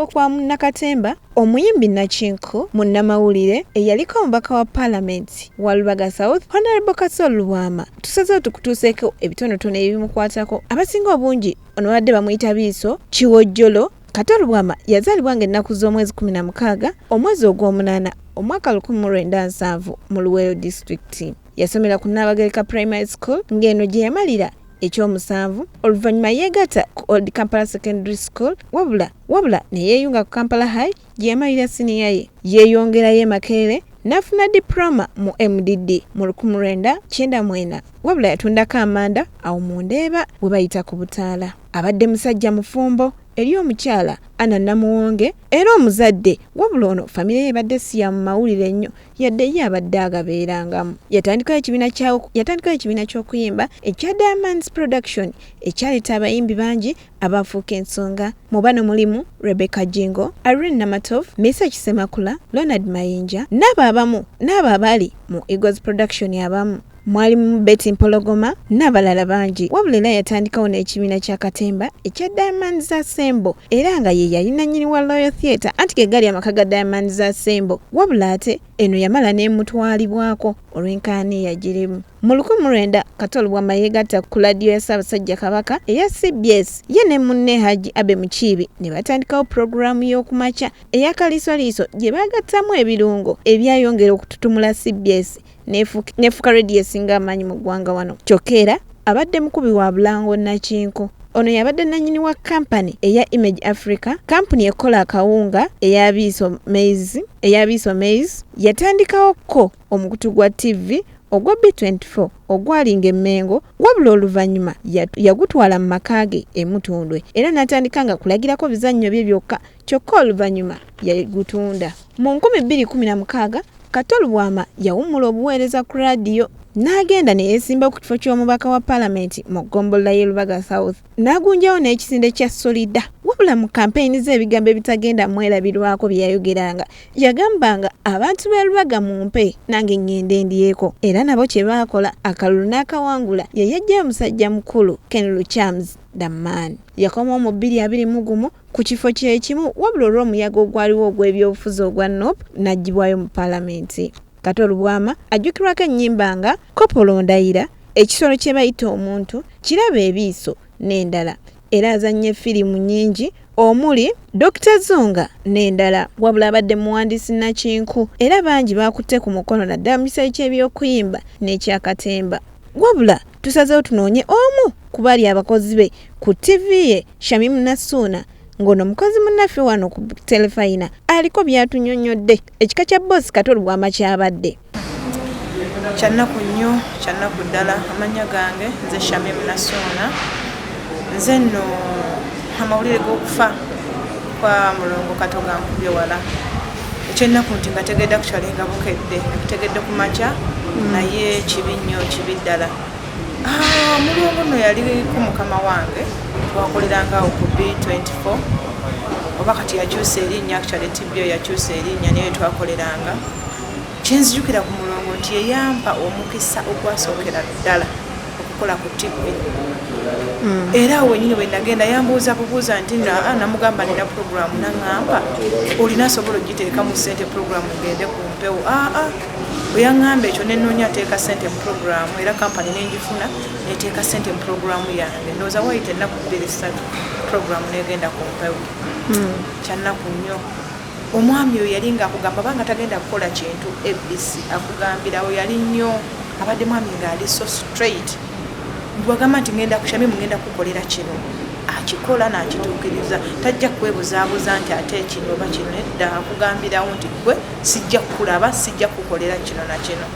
kwa Nakatemba omuyimbi Nakinku munnamawulire eyaliko omubaka wa Parliament wa Lubaga South Honorable Kasol Lubwama tusazeewo tukutuuseeko ebitonotono ebimukwatako abasinga obungi ono badde bamuyita Biiso Kiwojjolo. Kato Lubwama yazaalibwa ng'ennaku z'omwezi 16 omwezi ogw'omunaana omwaka 1970 mu Luweero District. Yasomera ku Nnabagereka Primary School ng'eno gye yamalira ekyomusanvu oluvannyuma yeegatta ku Old Kampala Secondary School wabula ne yeeyunga ku Kampala High gye yamalira siniya ye. Yeeyongerayo e Makerere n'afuna diploma mu MDD mu 1994 wabula yatundako amanda awo mu Ndeeba bwe bayita ku Butaala. Abadde musajja mufumbo eri omukyala Anna Namuwonge era omuzadde wabula ono famire ye badde siya mu mawulire nnyo yadde ye abadde agabeerangamu. Yatandikayo ekibiina ky'okuyimba ekya Diamonds Production ekyaleeta abayimbi bangi abafuuka ensonga. Mu bano mulimu Rebecca Jingo, Irene Namatov, Misa Kisemakula, Leonard Mayinja n'abo abali mu Eagles Production abamu. Mwalimu Betty Mpologoma n'abalala bangi. Wabula era yatandikawo n'ekibiina kya Katemba ekya Diamonds Assemble era nga ye yali nannyini wa Royal Theatre anti ge gali amaka ga Diamonds Assemble wabula ate eno yamala n'emutwalibwako olw'enkaani yagirimu. Mu 1900 Kato Lubwama yeegatta ku laadiyo ya Ssaabasajja Kabaka eya CBS ye ne munne Haji Abe Mukiibi ne batandikawo pulogulaamu y'okumakya eya Kaliisoliiso gye baagattamu ebirungo ebyayongera okututumula CBS nefuuka rediyo esinga amaanyi mu ggwanga wano. Kyokka era abadde mukubi wa Bulango Nakinku. Ono yabadde nannyini wa kampani eya Image Africa, kampuni ekola akawunga eya Biiso Maize. Yatandikawo ko omukutu gwa TV ogwa B24 ogwalinga emmengo wabula oluvannyuma yagutwala mu maka ge emutundwe era n'atandika nga kulagirako bizannyo bye byokka kyokka oluvannyuma yagutunda. Mu 2016 Kato Lubwama yawummula obuweereza ku laadiyo n'agenda ne yeesimba ku kifo ky'omubaka wa Parliament mu ggombolola y'e Lubaga South n'agunjawo n'ekisinde kya Solida. Wabula mu kampeyini z'ebigambo ebitagenda mwerabirwako bye yayogeranga yagambanga abantu b'e Lubaga mumpe nange ngende ndyeko era nabo kye baakola akalulu n'akawangula ye yajjayo omusajja mukulu Ken Luchams Damman. Yakomawo mu 2021 ku kifo kyekimu wabula olw'omuyaga ogwaliwo ogw'ebyobufuzi ogwa NOP n'aggyibwayo mu Parliament. Kato Lubwama ajjukirwako ennyimba nga Kopolo Ndayira, ekisolo kye bayita omuntu, Kiraba Ebiiso n'endala. Era azannye firimu nnyingi omuli Dr. Zonga n'endala. Wabula abadde muwandiisi Nakinku era bangi bakutte ku mukono naddala mu kisayi ky'ebyokuyimba n'ekya Katemba. Wabula tusazeewo tunoonye omu ku bali abakozi be ku TV ye Shamimu Nassuuna ng'ono mukozi munnaffe wano ku telefayina aliko byatunyonyodde ekika kya Boss Kato Lubwama kyabadde. Kyannaku nnyo kyannaku ddala amannya gange nze Shamimu Nassuuna. Nze nno amawulire g'okufa kwa mulongo Kato gankubye wala ekyennaku nti ngategedde kukyali nga bukedde kutegedde ku makya naye kibi nnyo kibi ddala. Mulongo nno yaliko mukama wange twakolerangawo ku B24 oba kati yakyusa erinnya kukyali tibyo yakyusa erinnya naye twakoleranga. Kyenzijukira ku mulongo nti yeyampa omukisa ogwasookera ddala okukola ku TV era wenyini bwe nagenda yambuuza bubuuza nti namugamba nina puroguramu naŋŋamba olina sobola ogiteeka mu ssente puroguramu ngende ku mpewo. Bwe yaŋŋamba ekyo nenoonya ateeka ssente mu puroguramu era kampani n'engifuna neteeka ssente mu puroguramu yange ndowooza wayita ennaku 2-3 puroguramu negenda ku mpewo. Kyannaku nnyo. Omwami oyo yali ng'akugamba banga tagenda kukola kintu ABC akugambirawo yali nnyo abadde mwami ng'ali so straight. Bwagamba nti ngenda kushami mugenda kukolera kino akikola n'akituukiriza tajja kwebuzaabuza nti ate kino oba kino nedda akugambirawo nti gwe sijja kukulaba sijja kukolera kino na kino.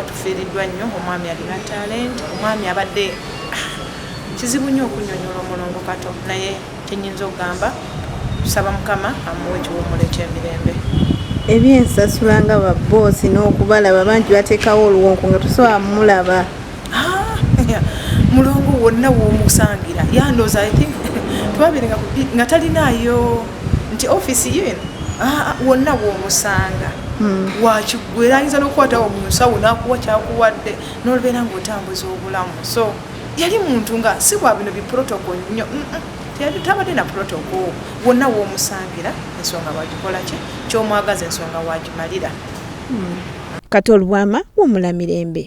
Tufiiriddwa nnyo. Omwami alina talent. Omwami abadde kizibu nnyo okunnyonnyola omulongo Kato naye kyenyinza okugamba tusaba Mukama amuwe ekiwummula eky'emirembe. Ebyensasula nga babboosi n'okubalaba bangi bateekawo oluwonko nga tusobola mulaba. Mulongo wonna w'omusangira yandooza I think twabirenga nga talinaayo nti office ye wonna w'omusanga wakigwera ayinza n'okukwatawo mu nsawo n'akuwa kyakuwadde n'olubeera ng'otambuza obulamu. So yali muntu nga si bwa bino biprotocol nnyo tabadde na protocol wonna w'omusangira ensonga wagikola ki ky'omwagaza ensonga wagimalira. Kati Olubwama w'omula Mirembe.